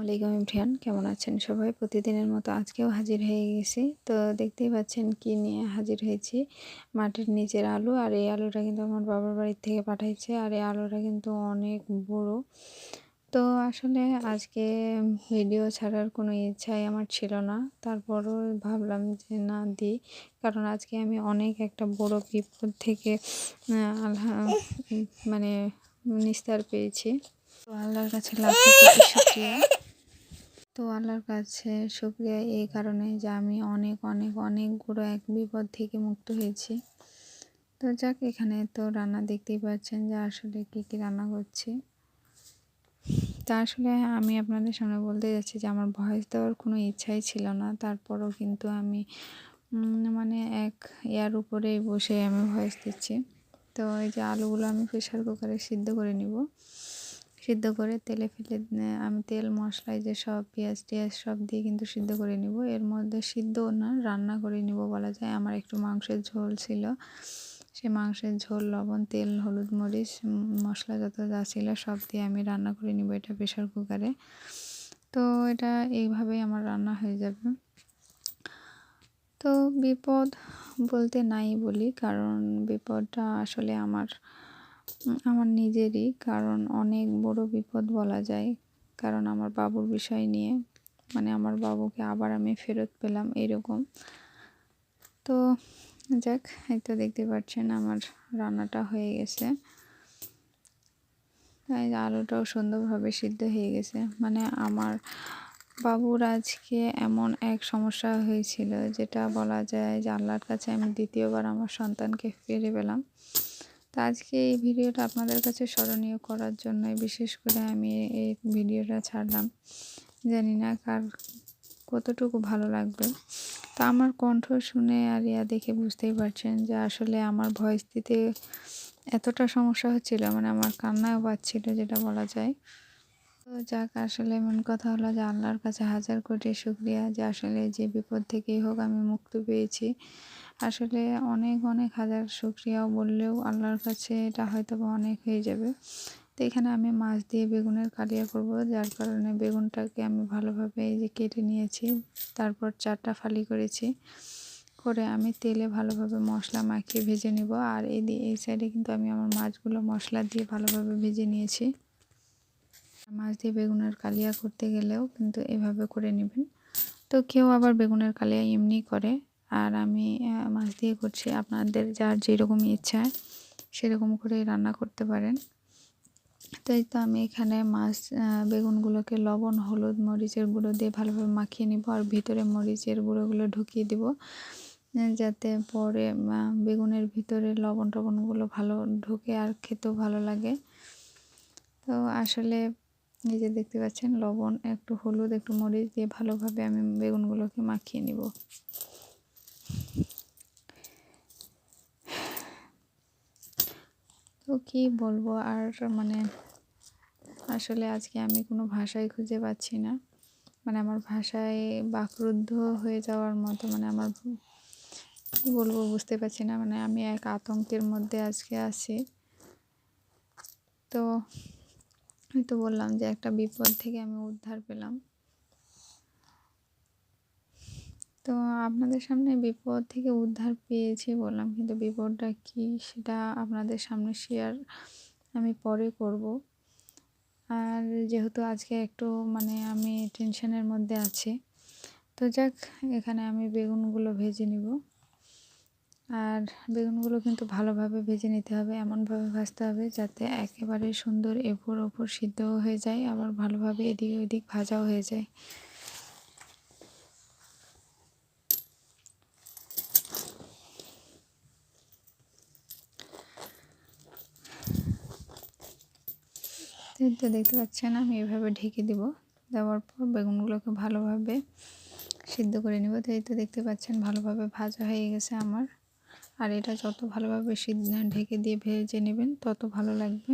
আলাইকুম এভরিওয়ান, কেমন আছেন সবাই? প্রতিদিনের মতো আজকেও হাজির হয়ে গেছি। তো দেখতেই পাচ্ছেন কি নিয়ে হাজির হয়েছি, মাটির নিচের আলু। আর এই আলুটা কিন্তু আমার বাবার বাড়ির থেকে পাঠাইছে। আর এই আলুটা কিন্তু অনেক বড়। তো আসলে আজকে ভিডিও ছাড়ার কোনো ইচ্ছাই আমার ছিল না, তারপরও ভাবলাম যে না দিই, কারণ আজকে আমি অনেক একটা বড় বিপদ থেকে আল্লাহ মানে নিস্তার পেয়েছি। তো আল্লাহর কাছে লাখো কোটি শুকরিয়া। তো আল্লাহর কাছে শুকরিয়া এই কারণে যে আমি অনেক অনেক অনেক বড় এক বিপদ থেকে মুক্ত হয়েছি। তো যাক, এখানে তো রান্না দেখতেই পাচ্ছেন যে আসলে কি রান্না করছি। তা আসলে আমি আপনাদের সামনে বলতে যাচ্ছি যে আমার ভয়েস দেওয়ার কোনো ইচ্ছাই ছিল না, তারপরও কিন্তু আমি মানে এক ইয়ার উপরেই বসে আমি ভয়েস দিচ্ছি। তো এই যে আলুগুলো আমি প্রেশার কুকারে সিদ্ধ করে নিব। সিদ্ধ করে তেলে ফেলে আমি তেল মশলা যে সব পেঁয়াজ টিয়াজ সব দিয়ে কিন্তু সিদ্ধ করে নিব। এর মধ্যে সিদ্ধ না, রান্না করে নিব বলা যায়। আমার একটু মাংসের ঝোল ছিল, সে মাংসের ঝোল, লবণ, তেল, হলুদ, মরিচ, মশলা যত যা ছিল সব দিয়ে আমি রান্না করে নিব এটা প্রেশার কুকারে। তো এটা এইভাবেই আমার রান্না হয়ে যাবে। তো বিপদ বলতে নাই বলি, কারণ বিপদটা আসলে আমার নিজেরই, কারণ অনেক বড় বিপদ বলা যায়। কারণ আমার বাবুর বিষয় নিয়ে, মানে আমার বাবুকে আবার আমি ফেরত পেলাম এরকম। তো যাক, এই তো দেখতে পাচ্ছেন আমার রান্নাটা হয়ে গেছে। তাই আলুটাও সুন্দরভাবে সিদ্ধ হয়ে গেছে। মানে আমার বাবুর আজকে এমন এক সমস্যা হয়েছিল, যেটা বলা যায় যে আল্লাহর কাছে আমি দ্বিতীয়বার আমার সন্তানকে ফিরে পেলাম। তো আজকে এই ভিডিওটা আপনাদের কাছে স্মরণীয় করার জন্যই বিশেষ করে আমি এই ভিডিওটা ছাড়লাম। জানি না কার কতটুকু ভালো লাগবে। তো আমার কণ্ঠ শুনে আর দেখে বুঝতেই পারছেন যে আসলে আমার ভয়েস দিতে এতটা সমস্যা হচ্ছিল, মানে আমার কান্নাও পাচ্ছিল, যেটা বলা যায়। তো যাক, আসলে এমন কথা হলো যে আল্লাহর কাছে হাজার কোটি শুকরিয়া যে আসলে যে বিপদ থেকেই হোক আমি মুক্তি পেয়েছি। আসলে অনেক অনেক হাজার শুকরিয়াও বললেও আল্লাহর কাছে এটা হয়তো অনেক হয়ে যাবে। তো এখানে আমি মাছ দিয়ে বেগুনের কালিয়া করব, যার কারণে বেগুনটাকে আমি ভালোভাবে এই যে কেটে নিয়েছি, তারপর 4টা ফালি করেছি, করে আমি তেলে ভালোভাবে মশলা মাখিয়ে ভেজে নেব। আর এই সাইডে কিন্তু আমি আমার মাছগুলো মশলা দিয়ে ভালোভাবে ভেজে নিয়েছি। মাছ দিয়ে বেগুনের কালিয়া করতে গেলেও কিন্তু এভাবে করে নেবেন। তো কেউ আবার বেগুনের কালিয়া এমনি করে, আর আমি মাছ দিয়ে করছি। আপনাদের যার যেরকম ইচ্ছা সেরকম করে রান্না করতে পারেন। তো এই তো আমি এখানে মাছ বেগুনগুলোকে লবণ, হলুদ, মরিচের গুঁড়ো দিয়ে ভালোভাবে মাখিয়ে নিব। আর ভিতরে মরিচের গুঁড়োগুলো ঢুকিয়ে দিব, যাতে পরে বেগুনের ভিতরে লবণ টবণগুলো ভালো ঢুকে আর খেতেও ভালো লাগে। তো আসলে এই যে দেখতে পাচ্ছেন, লবণ, একটু হলুদ, একটু মরিচ দিয়ে ভালোভাবে আমি বেগুনগুলোকে মাখিয়ে নিব। তো কি বলবো আর, মানে আসলে আজকে আমি কোনো ভাষাই খুঁজে পাচ্ছি না। মানে আমার ভাষায় বাকরুদ্ধ হয়ে যাওয়ার মতো, মানে আমার কি বলবো বুঝতে পারছি না। মানে আমি এক আতঙ্কের মধ্যে আজকে আছি। তো আমি তো বললাম যে একটা বিপদ থেকে আমি উদ্ধার পেলাম। তো আপনাদের সামনে বিপদ থেকে উদ্ধার পেয়েছি বললাম, কিন্তু বিপদটা কি সেটা আপনাদের সামনে শেয়ার আমি পরে করব। আর যেহেতু আজকে একটু মানে আমি টেনশনের মধ্যে আছি, তো যাক, এখানে আমি বেগুনগুলো ভেজে নিব। আর বেগুনগুলো কিন্তু ভালোভাবে ভেজে নিতে হবে, এমনভাবে ভাজতে হবে যাতে একেবারে সুন্দর এপুর ওপর সিদ্ধও হয়ে যায়, আবার ভালোভাবে এদিক ওদিক ভাজাও হয়ে যায়। তো দেখতে পাচ্ছেন আমি এভাবে ঢেকে দিব। দেওয়ার পর বেগুনগুলোকে ভালোভাবে সিদ্ধ করে নিব। তো এই তো দেখতে পাচ্ছেন ভালোভাবে ভাজা হয়ে গেছে আমার। আর এটা যত ভালোভাবে ঢেকে দিয়ে ভেজে নেবেন তত ভালো লাগবে।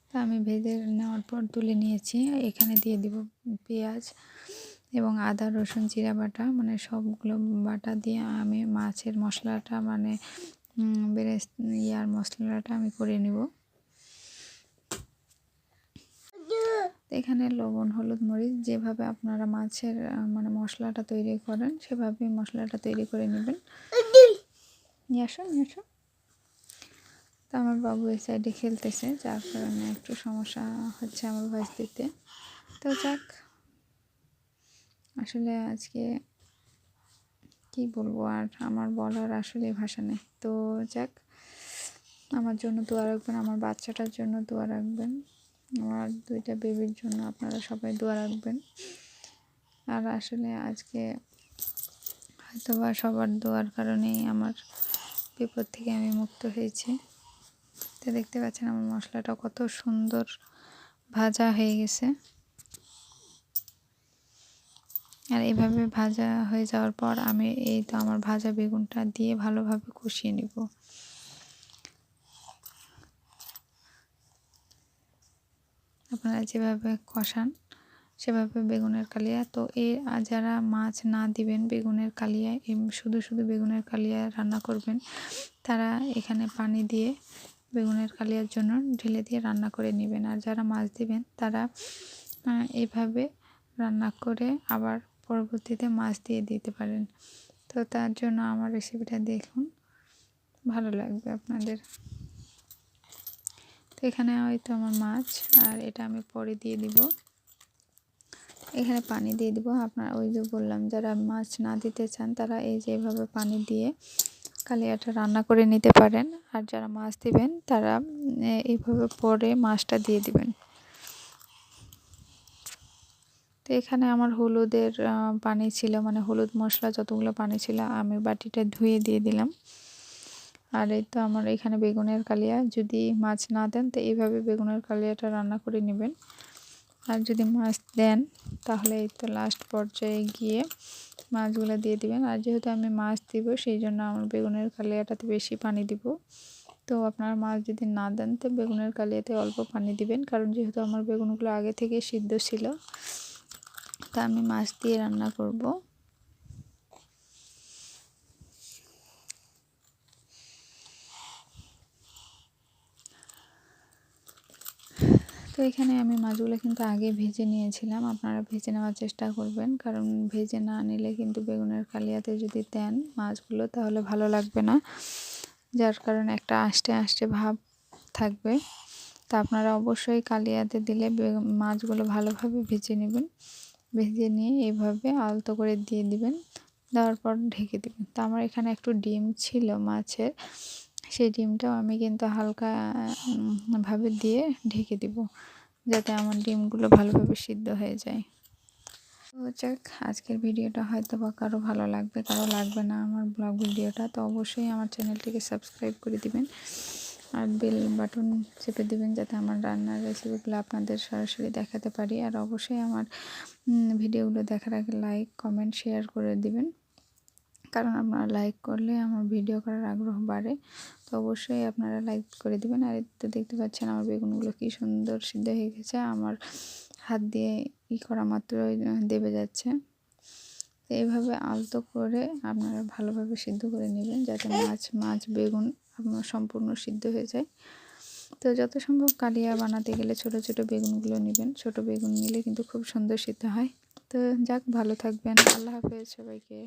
তা আমি ভেজে নেওয়ার পর তুলে নিয়েছি। এখানে দিয়ে দিব পেঁয়াজ এবং আদা, রসুন, জিরা বাটা, মানে সবগুলো বাটা দিয়ে আমি মাছের মশলাটা, মানে ইয়ার মশলাটা আমি করে নিব। এখানে লবণ, হলুদ, মরিচ যেভাবে আপনারা মাছের মানে মশলাটা তৈরি করেন সেভাবেই মশলাটা তৈরি করে নেবেন। নিয়ে আসো। তো আমার বাবু এই সাইডে খেলতেছে, যার কারণে একটু সমস্যা হচ্ছে আমার ভয়েস দিতে। তো যাক, আসলে আজকে কি বলবো, আর আমার বলার আসলে ভাষা নেই। তো যাক, আমার জন্য দোয়া রাখবেন, আমার বাচ্চাটার জন্য দোয়া রাখবেন, আমার 2টা বেবির জন্য আপনারা সবাই দোয়া রাখবেন। আর আসলে আজকে হয়তোবা সবার দোয়ার কারণেই আমার বিপদ থেকে আমি মুক্ত হয়েছি। তো দেখতে পাচ্ছেন আমার মশলাটা কত সুন্দর ভাজা হয়ে গেছে। আর এইভাবে ভাজা হয়ে যাওয়ার পর আমি এই তো আমার ভাজা বেগুনটা দিয়ে ভালোভাবে কষিয়ে নিব। আপনারা যেভাবে কষান সেভাবে বেগুনের কালিয়া। তো যারা মাছ না দিবেন বেগুনের কালিয়ায়, শুধু বেগুনের কালিয়া রান্না করবেন, তারা এখানে পানি দিয়ে বেগুনের কালিয়ার জন্য ঢেলে দিয়ে রান্না করে নেবেন। আর যারা মাছ দিবেন তারা এইভাবে রান্না করে আবার পরবর্তীতে মাছ দিয়ে দিতে পারেন। তো তার জন্য আমার রেসিপিটা দেখুন, ভালো লাগবে আপনাদের। তো এখানে হয়তো আমার মাছ, আর এটা আমি পরে দিয়ে দিব। এখানে পানি দিয়ে দিব। আপনারা ওই যে বললাম, যারা মাছ না দিতে চান তারা এই যেভাবে পানি দিয়ে কালিয়াটা রান্না করে নিতে পারেন। আর যারা মাছ দিবেন তারা এইভাবে পরে মাছটা দিয়ে দিবেন। তো এখানে আমার হলুদের পানি ছিল, মানে হলুদ মশলা যতগুলো পানি ছিল আমি বাটিটা ধুয়ে দিয়ে দিলাম। আর এই তো আমার এখানে বেগুনের কালিয়া, যদি মাছ না দেন তো এইভাবে বেগুনের কালিয়াটা রান্না করে নেবেন। আর যদি মাছ দেন তাহলে এই তো লাস্ট পর্যায়ে গিয়ে মাছগুলো দিয়ে দিবেন। আর যেহেতু আমি মাছ দিব সেই জন্য আমার বেগুনের কালিয়াটাতে বেশি পানি দিব। তো আপনারা মাছ যদি না দেন তো বেগুনের কালিয়াতে অল্প পানি দিবেন, কারণ যেহেতু আমার বেগুনগুলো আগে থেকে সিদ্ধ ছিল, তা আমি মাছ দিয়ে রান্না করব। তো এখানে আমি মাছগুলো কিন্তু আগে ভেজে নিয়েছিলাম। আপনারা ভেজে নেওয়ার চেষ্টা করবেন, কারণ ভেজে না নিলে কিন্তু বেগুনের কালিয়াতে যদি দেন মাছগুলো তাহলে ভালো লাগবে না, যার কারণে একটা আষ্টে ভাব থাকবে। তা আপনারা অবশ্যই কালিয়াতে দিলে মাছগুলো ভালোভাবে ভেজে নেবেন। ভেজে নিয়ে এইভাবে আলতো করে দিয়ে দিবেন, দেওয়ার পর ঢেকে দিবেন। তো আমার এখানে একটু ডিম ছিল মাছের, সেই ডিমটাও আমি কিন্তু হালকা ভাবে দিয়ে ঢেকে দিব, যাতে আমার ডিমগুলো ভালোভাবে সিদ্ধ হয়ে যায়। তো যাক, আজকের ভিডিওটা হয়তো বা কারো ভালো লাগবে, কারো লাগবে না আমার ব্লগ ভিডিওটা। তো অবশ্যই আমার চ্যানেলটিকে সাবস্ক্রাইব করে দিবেন আর বেল বাটন চেপে দিবেন, যাতে আমার রান্নার রেসিপিগুলো আপনাদের সরাসরি দেখাতে পারি। আর অবশ্যই আমার ভিডিওগুলো দেখার আগে লাইক, কমেন্ট, শেয়ার করে দিবেন, কারণ আপনারা লাইক করলে আমার ভিডিও করার আগ্রহ বাড়ে। তো অবশ্যই আপনারা লাইক করে দিবেন। আর তো দেখতে পাচ্ছেন আমার বেগুনগুলো কি সুন্দর সিদ্ধ হয়ে গেছে, আমার হাত দিয়ে করা মাত্রই দেবে যাচ্ছে। তো এইভাবে আলতো করে আপনারা ভালোভাবে সিদ্ধ করে নেবেন, যাতে মাছ বেগুন আপনার সম্পূর্ণ সিদ্ধ হয়ে যায়। তো যত সম্ভব কালিয়া বানাতে গেলে ছোট বেগুনগুলো নেবেন, ছোট বেগুন নিলে কিন্তু খুব সুন্দর সিদ্ধ হয়। তো যাক, ভালো থাকবেন, আল্লাহ হাফেজ সবাইকে।